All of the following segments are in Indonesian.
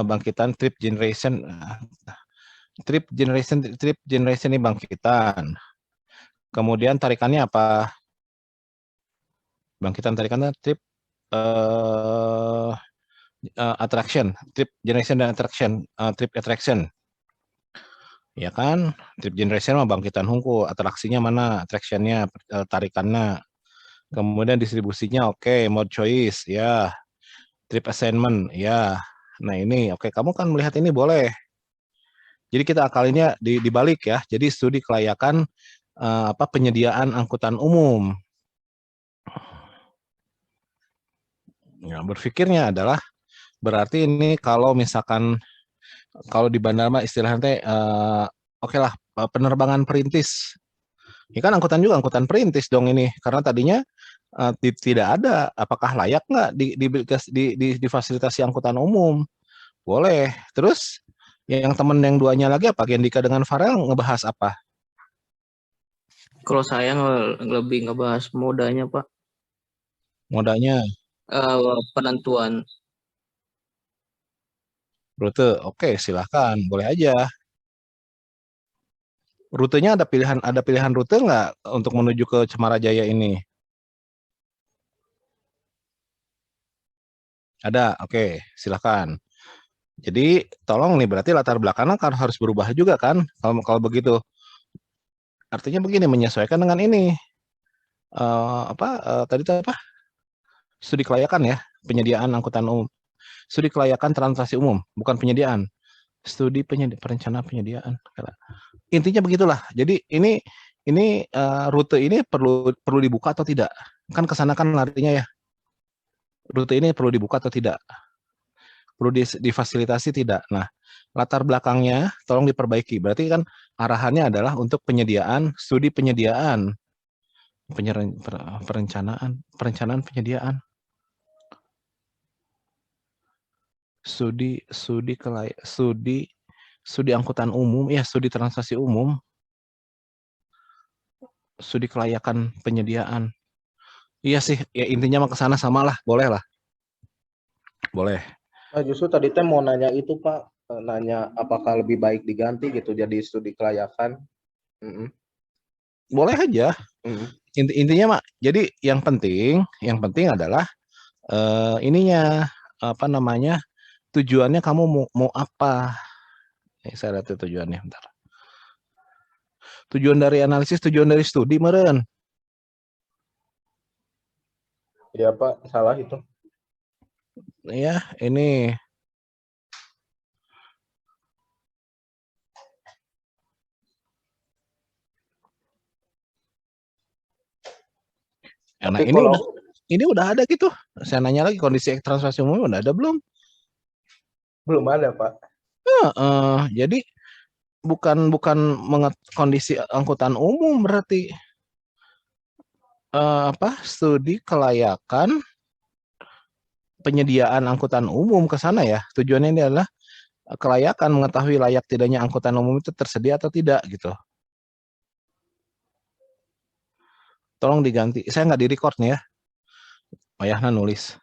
bangkitan trip generation. Trip generation ini bangkitan. Kemudian tarikannya apa? Bangkitan tarikannya trip attraction, trip generation dan attraction, trip attraction. Ya kan, trip generation mah bangkitan hungkul, atraksinya mana, attractionnya, tarikannya. Kemudian distribusinya oke, mode choice, ya. Trip assignment, ya. Nah ini, oke, kamu kan melihat ini boleh. Jadi kita akalinnya dibalik ya. Jadi studi kelayakan penyediaan angkutan umum. Ya, berpikirnya adalah berarti ini kalau misalkan kalau di bandara mah istilahnya oke lah penerbangan perintis. Ini kan angkutan juga angkutan perintis dong ini karena tadinya tidak ada. Apakah layak nggak difasilitasi angkutan umum? Boleh. Terus yang temen yang duanya lagi apa? Gendika dengan Farel ngebahas apa? Kalau saya lebih ngebahas modanya, Pak. Modanya Penentuan rute. Oke, silahkan, boleh aja. Rutenya ada pilihan rute nggak untuk menuju ke Cemara Jaya ini? Ada, oke, silahkan. Jadi tolong nih berarti latar belakangnya kan harus berubah juga kan kalau begitu. Artinya begini menyesuaikan dengan ini tadi itu apa? Studi kelayakan ya, penyediaan angkutan umum. Studi kelayakan transportasi umum, bukan penyediaan. Studi perencanaan penyediaan. Intinya begitulah. Jadi ini rute ini perlu dibuka atau tidak? Kan kesana kan larinya ya. Rute ini perlu dibuka atau tidak? Perlu difasilitasi tidak? Nah, latar belakangnya tolong diperbaiki. Berarti kan arahannya adalah untuk studi penyediaan, perencanaan penyediaan, studi angkutan umum, ya studi transportasi umum, studi kelayakan penyediaan. Iya sih, ya intinya mah ke sana samalah, boleh lah. Boleh. Nah, justru tadi teh mau nanya itu Pak, nanya apakah lebih baik diganti gitu jadi studi kelayakan. Boleh aja. Intinya mak, jadi yang penting adalah ininya tujuannya kamu mau apa? Saya lihat tujuannya, bentar. Tujuan dari analisis, tujuan dari studi meren. Iya Pak, salah itu. Ya, ini nah, ini udah ada gitu. Saya nanya lagi kondisi transportasi umum udah ada belum? Belum ada Pak. Jadi bukan kondisi angkutan umum berarti studi kelayakan penyediaan angkutan umum ke sana ya. Tujuannya ini adalah kelayakan mengetahui layak tidaknya angkutan umum itu tersedia atau tidak gitu. Tolong diganti. Saya nggak di-record nih ya. Ayahna nulis.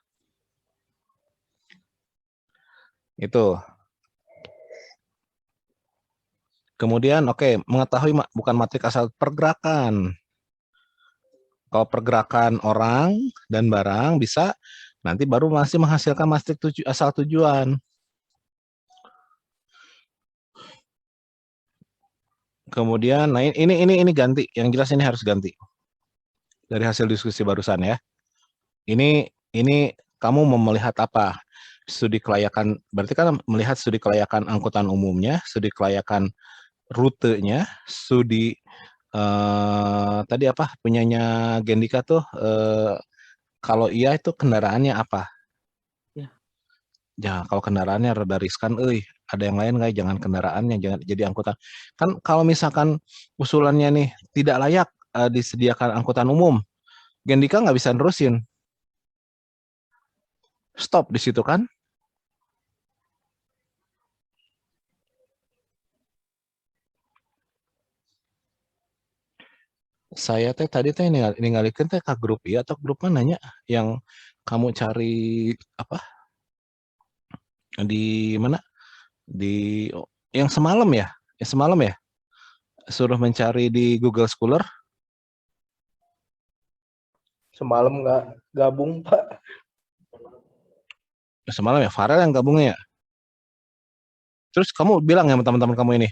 Itu. Kemudian mengetahui bukan matrik asal pergerakan. Kalau pergerakan orang dan barang bisa nanti baru masih menghasilkan matrik asal tujuan. Kemudian nah ini ganti, yang jelas ini harus ganti. Dari hasil diskusi barusan ya. Ini kamu mau melihat apa? Studi kelayakan, berarti kan melihat studi kelayakan angkutan umumnya, studi kelayakan rutenya, studi tadi apa punyanya Gendika tuh kalau iya itu kendaraannya apa? Ya, kalau kendaraannya rada riskan, ada yang lain nggak? Jangan kendaraannya, jangan jadi angkutan. Kan kalau misalkan usulannya nih tidak layak disediakan angkutan umum, Gendika nggak bisa nerusin. Stop di situ kan? Saya tadi ninggalin ke grup ya atau grup mananya yang kamu cari apa? Di mana? Di yang semalam ya? Yang semalam ya? Suruh mencari di Google Scholar. Semalam nggak gabung, Pak. Semalam ya, Farel yang gabungnya ya. Terus kamu bilang ya sama teman-teman kamu ini,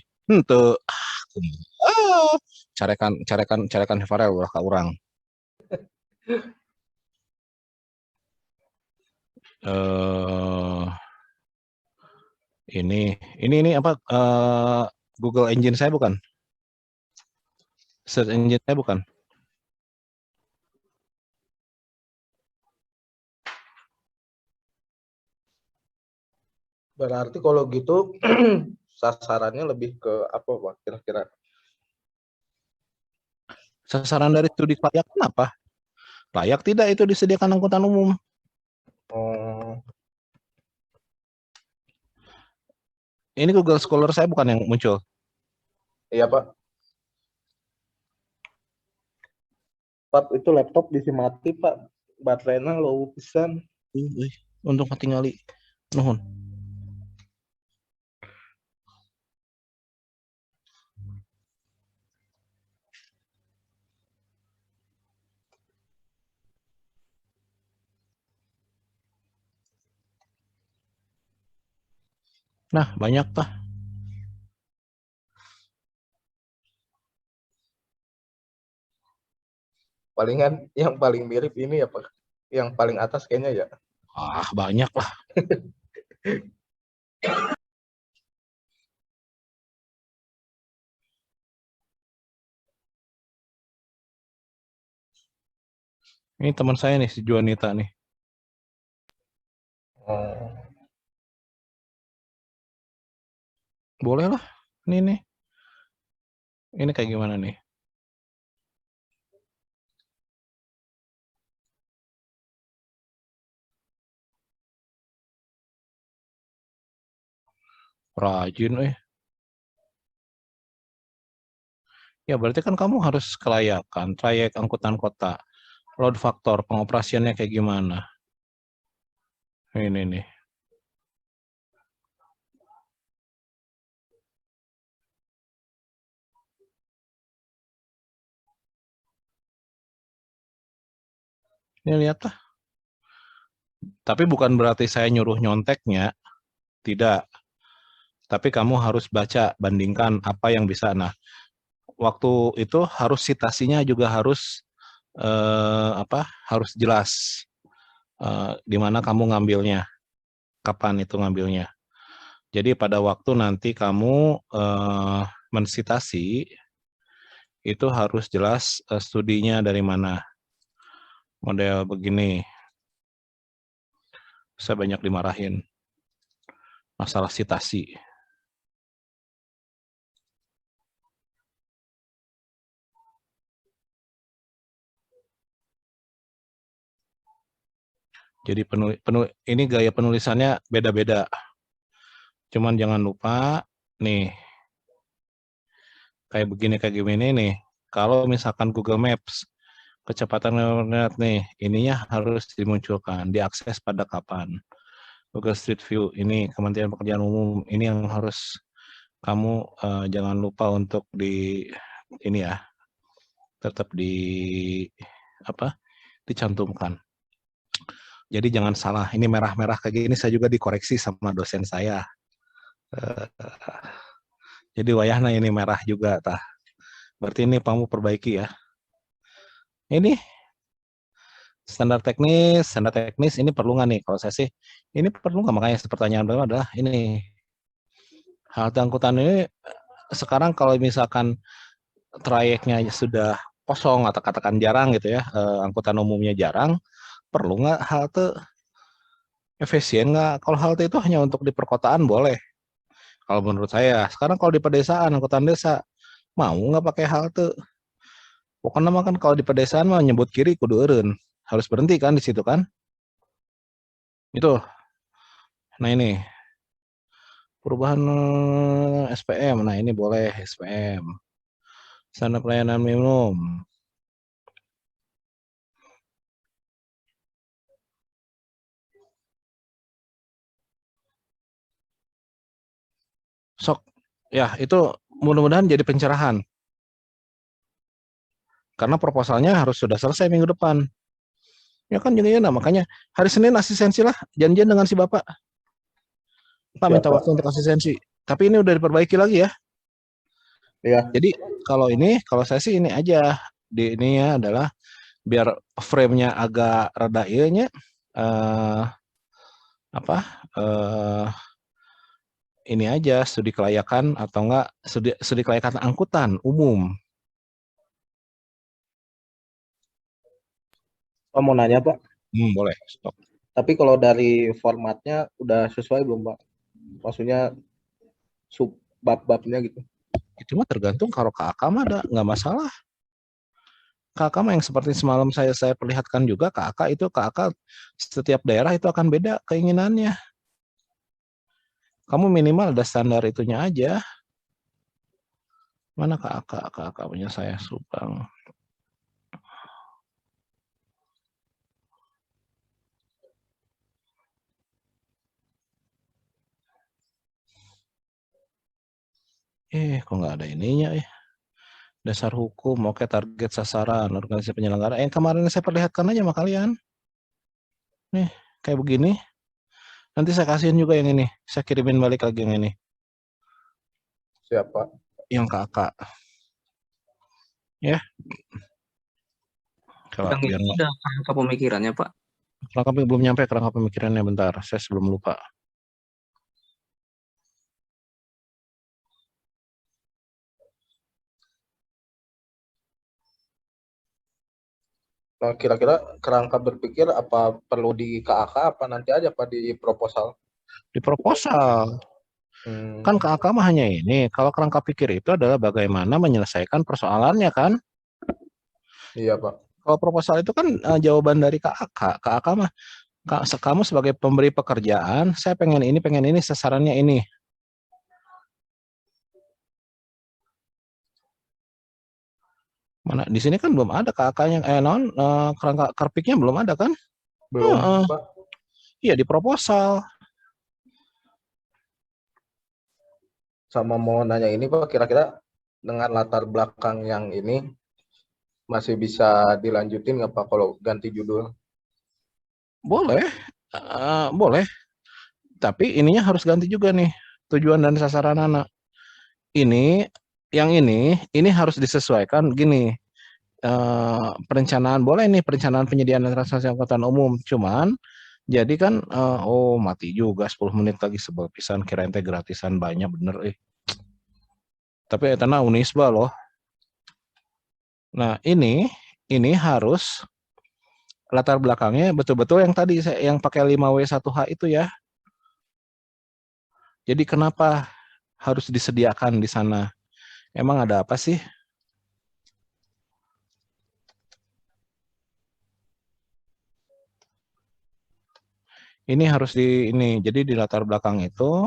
tuh, carekan Farel ulah ka urang. Ini apa? Google Engine saya bukan? Search engine saya bukan? Berarti kalau gitu sasarannya lebih ke apa, Pak? Kira-kira? Sasaran dari studi kelayakan apa? Layak tidak itu disediakan angkutan umum? Oh, Ini Google Scholar saya bukan yang muncul. iya, Pak. Pak, itu laptop bisa mati, Pak. Baterainya low pisan. Untuk tinggali. Nuhun. Nah, banyak tah. Palingan yang paling mirip ini ya, Pak. Yang paling atas kayaknya ya. Banyak lah. Ini teman saya nih, si Juanita nih. Oh. Boleh lah. Ini nih. Ini kayak gimana nih? Rajin, Ya berarti kan kamu harus kelayakan, trayek angkutan kota, load faktor, pengoperasiannya kayak gimana? Ini nih. Ini lihat lah. Tapi bukan berarti saya nyuruh nyonteknya, tidak. Tapi kamu harus baca, bandingkan apa yang bisa. Nah, waktu itu harus citasinya juga harus harus jelas di mana kamu ngambilnya, kapan itu ngambilnya. Jadi pada waktu nanti kamu mensitasi itu harus jelas studinya dari mana. Model begini, saya banyak dimarahin masalah citasi. Jadi ini gaya penulisannya beda-beda. Cuman jangan lupa nih, kayak begini nih. Kalau misalkan Google Maps, kecepatan internet nih, ininya harus dimunculkan, diakses pada kapan. Google Street View, ini Kementerian Pekerjaan Umum, ini yang harus kamu jangan lupa untuk ini ya, tetap dicantumkan. Jadi jangan salah, ini merah-merah kayak gini saya juga dikoreksi sama dosen saya. Jadi wayahna ini merah juga tah. Berarti ini kamu perbaiki ya. Ini standar teknis ini perlu nggak nih? Kalau saya sih ini perlu nggak, makanya pertanyaan pertama adalah ini halte angkutan ini sekarang kalau misalkan trayeknya sudah kosong atau katakan jarang gitu ya, angkutan umumnya jarang, perlu nggak halte? Efisien nggak? Kalau halte itu hanya untuk di perkotaan boleh. Kalau menurut saya, sekarang kalau di pedesaan, angkutan desa, mau nggak pakai halte? Pokoknya mah kan kalau di pedesaan mah nyebut kiri kudu eureun. Harus berhenti kan di situ kan? Itu. Nah ini perubahan SPM. Nah ini boleh SPM. Standar pelayanan minimum. Sok, ya itu mudah-mudahan jadi pencerahan. Karena proposalnya harus sudah selesai minggu depan. Ya kan jadi nah, makanya hari Senin asistensi lah, janjian dengan si Bapak. Pak minta Siap, Pak. waktu untuk asistensi. Tapi ini udah diperbaiki lagi ya. Iya, Jadi kalau saya sih ini aja di ini ya adalah biar frame-nya agak rada ieunya apa ini aja studi kelayakan atau enggak studi kelayakan angkutan umum. Pak mau nanya, Pak. Boleh. Stop. Tapi kalau dari formatnya udah sesuai belum, Pak? Maksudnya sub bab-babnya gitu. Itu mah tergantung kalau KAK mah ada nggak masalah. KAK mah yang seperti semalam saya perlihatkan juga KAK setiap daerah itu akan beda keinginannya. Kamu minimal ada standar itunya aja. Mana KAK punya saya Subang. Kok nggak ada ininya Dasar hukum, oke target sasaran, organisasi penyelenggara. Yang kemarin saya perlihatkan aja sama kalian. Nih, kayak begini. Nanti saya kasihin juga yang ini. Saya kirimin balik lagi yang ini. Siapa? Yang kakak. Ya. Kalau Yang biar itu nggak. udah kerangka pemikirannya, Pak. Kerangka belum nyampe kerangka pemikirannya bentar. Saya sebelum lupa. Nah, kira-kira kerangka berpikir apa perlu di KAK apa nanti aja Pak di proposal? Di proposal. Kan KAK mah hanya ini. Kalau kerangka pikir itu adalah bagaimana menyelesaikan persoalannya kan. Iya, Pak. Kalau proposal itu kan jawaban dari KAK. KAK mah kamu sebagai pemberi pekerjaan, saya pengen ini, sasarannya ini. Mana di sini kan belum ada KAK-nya, kerangka kerpiknya belum ada kan? Belum, Heeh. Pak. Iya di proposal. Sama mau nanya ini Pak, kira-kira dengan latar belakang yang ini masih bisa dilanjutin nggak Pak kalau ganti judul? Boleh, boleh. Tapi ininya harus ganti juga nih tujuan dan sasaran anak. Ini, yang ini harus disesuaikan gini. Perencanaan boleh nih perencanaan penyediaan dan transportasi angkutan umum. Cuman jadi kan mati juga 10 menit lagi sebel pisan kirain teh gratisan banyak bener Tapi etana Unisba loh. Nah, ini harus latar belakangnya betul-betul yang tadi yang pakai 5W1H itu ya. Jadi kenapa harus disediakan di sana? Emang ada apa sih? Ini harus jadi di latar belakang itu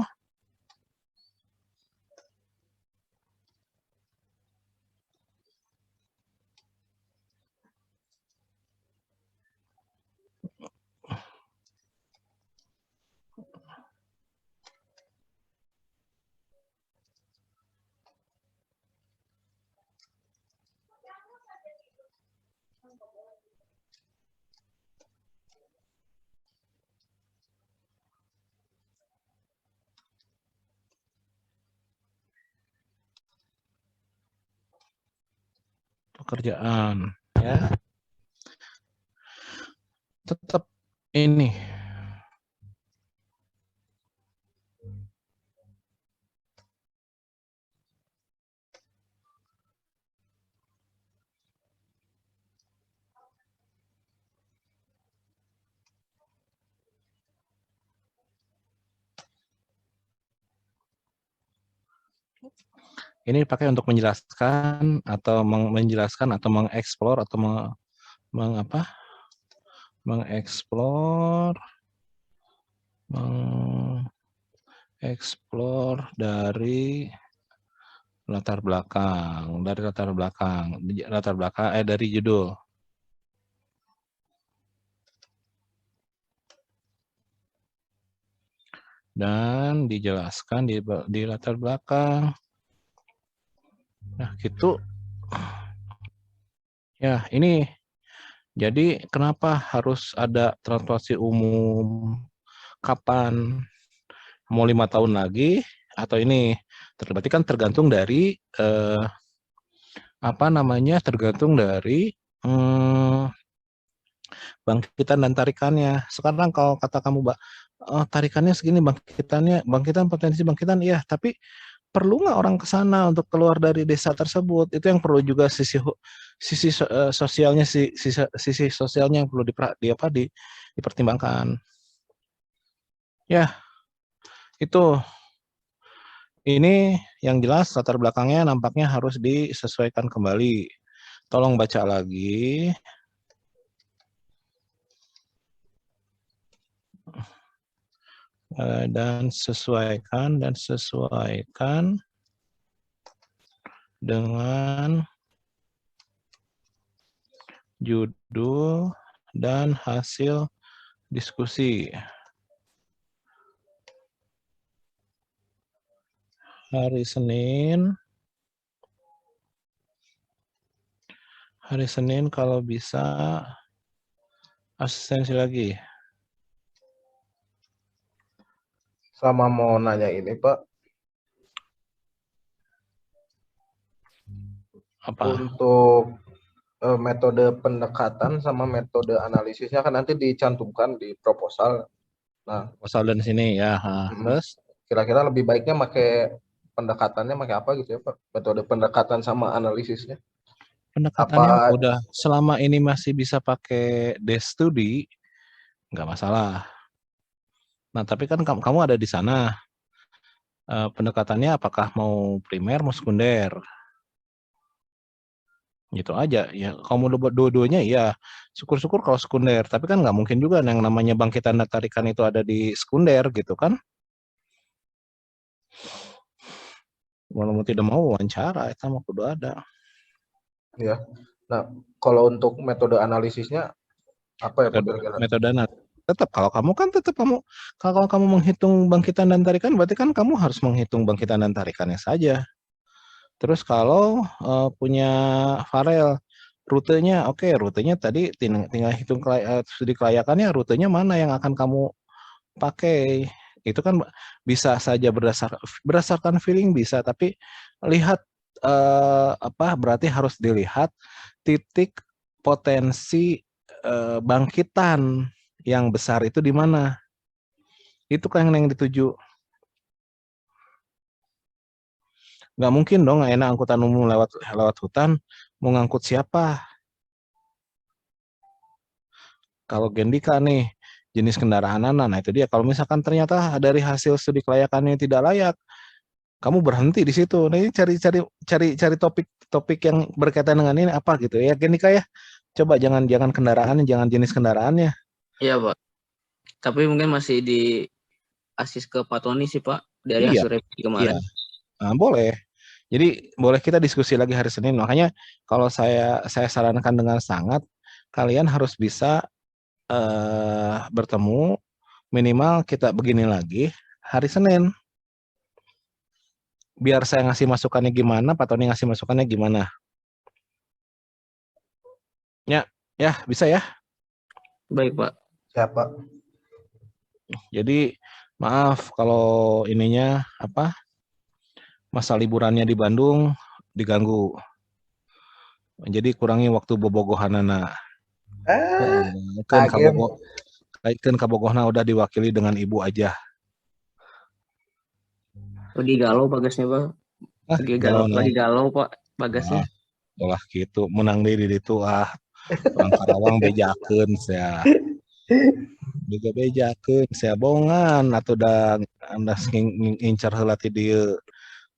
pekerjaan ya. Tetap ini ini dipakai untuk menjelaskan atau mengeksplor atau mengeksplor dari latar belakang dari judul. dan dijelaskan di latar belakang. Nah, gitu. Ya, ini jadi kenapa harus ada transportasi umum? Kapan? Mau 5 tahun lagi atau ini? Berarti kan tergantung dari tergantung dari bangkitan dan tarikannya. Sekarang kalau kata kamu, Mbak, tarikannya segini, bangkitan potensi bangkitan, iya. Tapi perlu nggak orang ke sana untuk keluar dari desa tersebut? Itu yang perlu juga sisi sosialnya yang perlu dipertimbangkan. Ya, itu. Ini yang jelas latar belakangnya nampaknya harus disesuaikan kembali. Tolong baca lagi. Dan sesuaikan dengan judul dan hasil diskusi. Hari Senin kalau bisa asistensi lagi. Sama mau nanya ini, Pak. Apa? Untuk metode pendekatan sama metode analisisnya kan nanti dicantumkan di proposal. Nah, Proposal dan sini ya. Terus kira-kira lebih baiknya pendekatannya pakai apa gitu ya, Pak? Metode pendekatan sama analisisnya. pendekatannya Apa udah selama ini masih bisa pakai desk study, nggak masalah. Nah, tapi kan kamu ada di sana. Pendekatannya apakah mau primer, mau sekunder? Gitu aja. Ya, kamu dua-duanya ya syukur-syukur kalau sekunder. Tapi kan nggak mungkin juga yang namanya bangkitan dan tarikan itu ada di sekunder gitu kan? Walaupun tidak mau wawancara, itu mah kudu ada. ya? Nah, kalau untuk metode analisisnya apa ya, Pak, kira-kira? Metode tetap kalau kamu menghitung bangkitan dan tarikan berarti kan kamu harus menghitung bangkitan dan tarikannya saja. Terus kalau punya Farel rutenya, oke, rutenya tadi tinggal hitung studi kelayakannya, rutenya mana yang akan kamu pakai. Itu kan bisa saja berdasarkan feeling bisa, tapi lihat berarti harus dilihat titik potensi bangkitan yang besar itu di mana. Itu kan yang dituju. Nggak mungkin dong enak angkutan umum lewat hutan, mau ngangkut siapa? Kalau Gendika nih, jenis kendaraan nah itu dia. Kalau misalkan ternyata dari hasil studi kelayakannya tidak layak, kamu berhenti di situ. Nah, ini cari topik yang berkaitan dengan ini apa gitu ya, Gendika ya. Coba jangan kendaraannya, jangan jenis kendaraannya. Iya, Pak. Tapi mungkin masih di asis ke Pak Tony sih, Pak, dari Iya, hasil revisi kemarin. Nah, boleh. Jadi boleh kita diskusi lagi hari Senin. Makanya kalau saya sarankan dengan sangat, kalian harus bisa bertemu minimal kita begini lagi hari Senin. Biar saya ngasih masukannya gimana, Pak Tony ngasih masukannya gimana. Ya, bisa ya. Baik, Pak. Siapa? Jadi maaf kalau ininya masa liburannya di Bandung diganggu. Jadi kurangi waktu bobogohanana. Kan kabogohna udah diwakili dengan ibu aja. Lagi galau Bagasnya, Pak. Lagi galau Pak Bagasnya. Olah gitu, menang diri itu orang Karawang bejakeun saya. Juga bejakeun saya bongan atau udah anda ngincar heula ti dieu.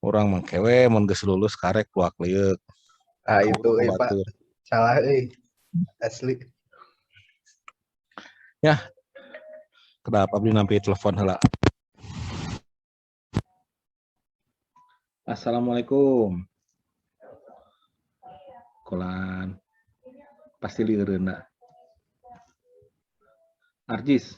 Urang mangkewe mun geus lulus karek luak liuk. Itu Pak. Salah asli. Ya. Kenapa beli nampi telepon heula? Assalamualaikum. Kolan. Pasti lieureuna. Arjis.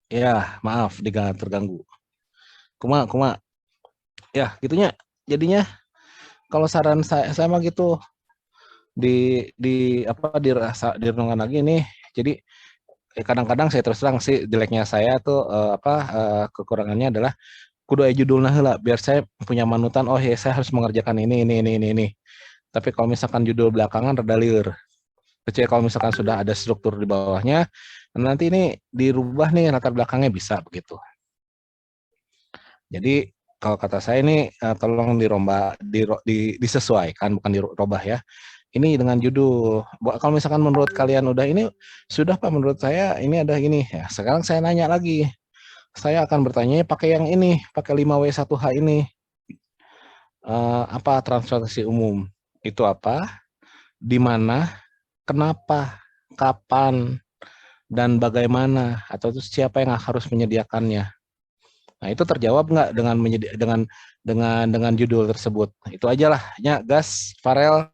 Ya, maaf terganggu. Kuma. Ya, gitunya. Jadinya kalau saran saya mah gitu di renungan lagi nih. Jadi kadang-kadang saya terus terang sih jeleknya saya tuh kekurangannya adalah kudu aya judulna heula biar saya punya manutan, oh ya saya harus mengerjakan ini. Tapi kalau misalkan judul belakangan rada lieur. Kecuali kalau misalkan sudah ada struktur di bawahnya, nanti ini dirubah nih latar belakangnya bisa begitu. Jadi kalau kata saya ini tolong disesuaikan, bukan dirubah ya. Ini dengan judul. Kalau misalkan menurut kalian udah ini sudah Pak, menurut saya ini ada ini ya. Sekarang saya nanya lagi. Saya akan bertanya pakai yang ini, pakai 5W1H ini. Apa transportasi umum? Itu apa? Di mana? Kenapa? Kapan? Dan bagaimana? Atau itu siapa yang harus menyediakannya? Nah, itu terjawab nggak dengan judul tersebut? Itu aja lah, ya, gas, Farel.